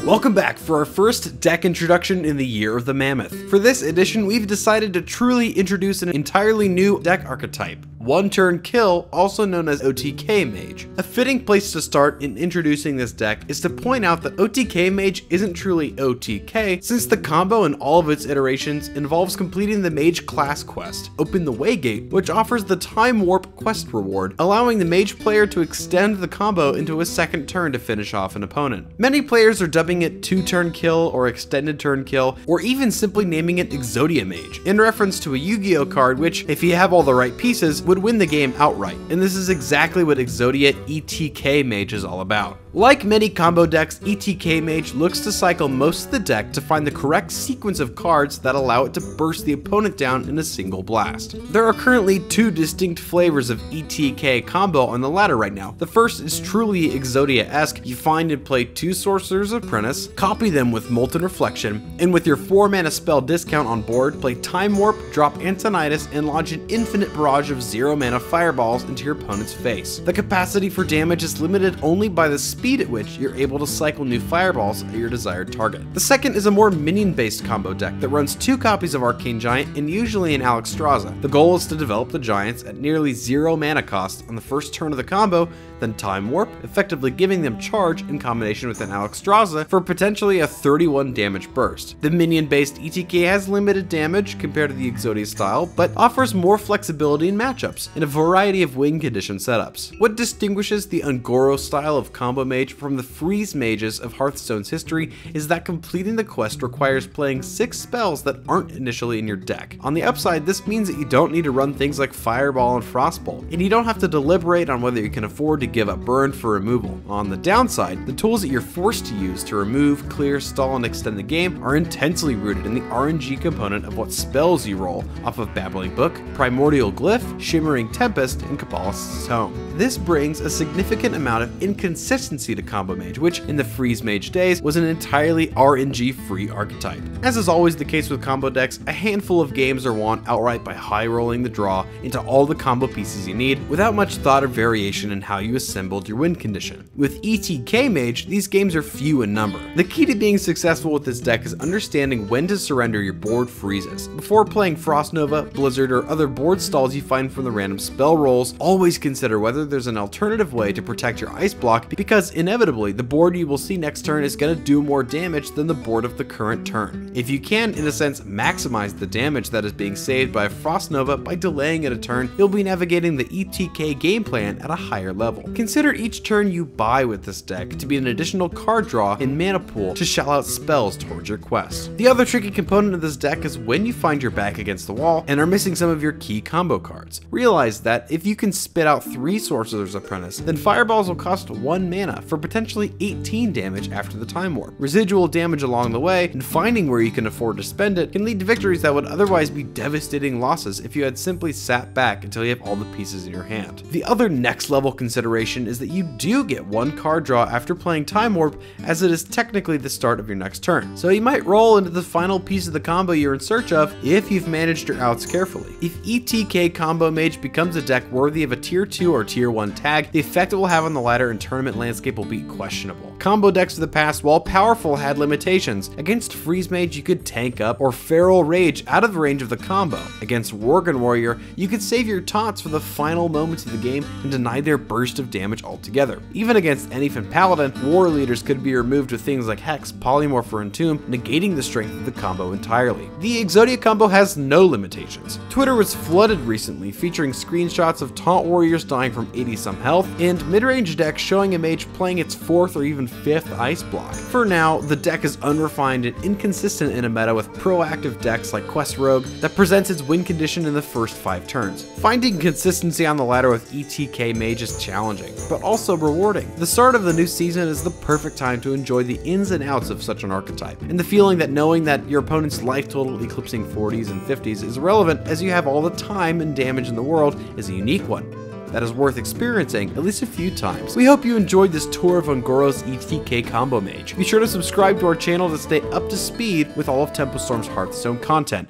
Welcome back for our first deck introduction in the Year of the Mammoth. For this edition, we've decided to truly introduce an entirely new deck archetype. One Turn Kill, also known as ETK Mage. A fitting place to start in introducing this deck is to point out that ETK Mage isn't truly OTK, since the combo in all of its iterations involves completing the Mage class quest, Open the Waygate, which offers the Time Warp quest reward, allowing the Mage player to extend the combo into a second turn to finish off an opponent. Many players are dubbing it 2-turn kill or extended turn kill, or even simply naming it Exodia Mage, in reference to a Yu-Gi-Oh card which, if you have all the right pieces, would win the game outright. And this is exactly what Exodia ETK Mage is all about. Like many combo decks, ETK Mage looks to cycle most of the deck to find the correct sequence of cards that allow it to burst the opponent down in a single blast. There are currently two distinct flavors of ETK combo on the ladder right now. The first is truly Exodia-esque. You find and play two Sorcerer's Apprentice, copy them with Molten Reflection, and with your 4-mana spell discount on board, play Time Warp, drop Antonidas, and launch an infinite barrage of 0-mana fireballs into your opponent's face. The capacity for damage is limited only by the speed at which you're able to cycle new fireballs at your desired target. The second is a more minion-based combo deck that runs 2 copies of Arcane Giant and usually an Alexstrasza. The goal is to develop the Giants at nearly 0 mana cost on the first turn of the combo, then Time Warp, effectively giving them charge in combination with an Alexstrasza for potentially a 31 damage burst. The minion-based ETK has limited damage compared to the Exodia style, but offers more flexibility in matchups and a variety of win condition setups. What distinguishes the Ungoro style of combo mage from the freeze mages of Hearthstone's history is that completing the quest requires playing 6 spells that aren't initially in your deck. On the upside, this means that you don't need to run things like Fireball and Frostbolt, and you don't have to deliberate on whether you can afford to give up burn for removal. On the downside, the tools that you're forced to use to remove, clear, stall, and extend the game are intensely rooted in the RNG component of what spells you roll off of Babbling Book, Primordial Glyph, Shimmering Tempest, and Cabalist's Tome. This brings a significant amount of inconsistency to Combo Mage, which in the Freeze Mage days was an entirely RNG-free archetype. As is always the case with combo decks, a handful of games are won outright by high-rolling the draw into all the combo pieces you need, without much thought or variation in how you assembled your win condition. With ETK Mage, these games are few in number. The key to being successful with this deck is understanding when to surrender your board freezes. Before playing Frost Nova, Blizzard, or other board stalls you find from the random spell rolls, always consider whether there's an alternative way to protect your ice block, because inevitably the board you will see next turn is going to do more damage than the board of the current turn. If you can, in a sense, maximize the damage that is being saved by a Frost Nova by delaying it a turn, you'll be navigating the ETK game plan at a higher level. Consider each turn you buy with this deck to be an additional card draw and mana pool to shell out spells towards your quest. The other tricky component of this deck is when you find your back against the wall and are missing some of your key combo cards. Realize that if you can spit out 3 Sorcerer's Apprentice, then fireballs will cost 1 mana for potentially 18 damage after the Time Warp. Residual damage along the way, and finding where you can afford to spend it, can lead to victories that would otherwise be devastating losses if you had simply sat back until you have all the pieces in your hand. The other next level consideration is that you do get 1 card draw after playing Time Warp, as it is technically the start of your next turn. So you might roll into the final piece of the combo you're in search of if you've managed your outs carefully. If ETK Combo Mage becomes a deck worthy of a tier 2 or tier 1 tag, the effect it will have on the ladder and tournament landscape will be questionable. Combo decks of the past, while powerful, had limitations. Against Freeze Mage, you could tank up or Feral Rage out of range of the combo. Against Worgen Warrior, you could save your taunts for the final moments of the game and deny their burst of damage altogether. Even against Anyfin Paladin, War Leaders could be removed with things like Hex, Polymorph, or Entomb, negating the strength of the combo entirely. The Exodia combo has no limitations. Twitter was flooded recently, featuring screenshots of Taunt Warriors dying from 80-some health, and mid-range decks showing a mage playing its 4th or even 5th ice block. For now, the deck is unrefined and inconsistent in a meta with proactive decks like Quest Rogue that presents its win condition in the first 5 turns. Finding consistency on the ladder with ETK Mage is challenging, but also rewarding. The start of the new season is the perfect time to enjoy the ins and outs of such an archetype, and the feeling that knowing that your opponent's life total eclipsing 40s and 50s is irrelevant as you have all the time and damage in the world is a unique one that is worth experiencing at least a few times. We hope you enjoyed this tour of Ungoro's ETK Combo Mage. Be sure to subscribe to our channel to stay up to speed with all of Tempo Storm's Hearthstone content.